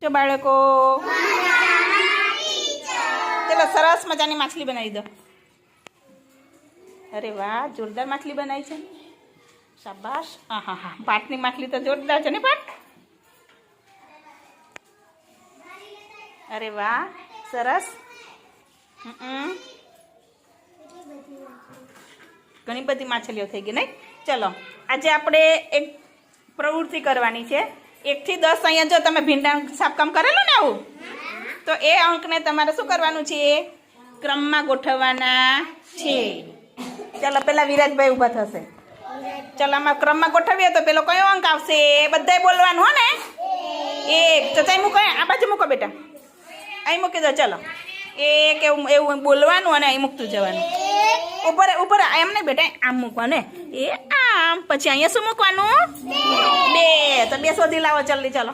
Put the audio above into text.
જો બાળકો ચલો સરસ મજાની માછલી બનાવી દો. અરે વાહ, જોરદાર માછલી બનાવી છે. શાબાશ. હા હા હા, પાટની માછલી તો જોરદાર છે ને પાટ. અરે વાહ, સરસ. ઘણી બધી માછલીઓ થઈ ગઈ નહીં. ચલો આજે આપણે એક પ્રવૃત્તિ કરવાની છે. 1 થી 10 અહીંયા જો તમે ભીંડા સાફકામ કરેલું ને આવું, તો એ અંકને તમારે શું કરવાનું છે? ક્રમમાં ગોઠવવાના છે. ચાલો પેલા વિરાજભાઈ ઊભા થશે. ચાલો આમાં ક્રમમાં ગોઠવીએ તો પેલો કયો અંક આવશે? બધાય બોલવાનું હો ને. 1. તો ત્યાં મૂકો, આ બાજુ મૂકો બેટા, અહીં મૂકી દો. ચલો 1 એવું બોલવાનું અને અહીં મૂકતું જવાનું. ઉપર એમ નહીં બેટા, આમ મૂકવાનું ને. એ આમ. પછી અહીંયા શું મૂકવાનું? 2. તો 2 શોધી લાવો જલ્દી. ચાલો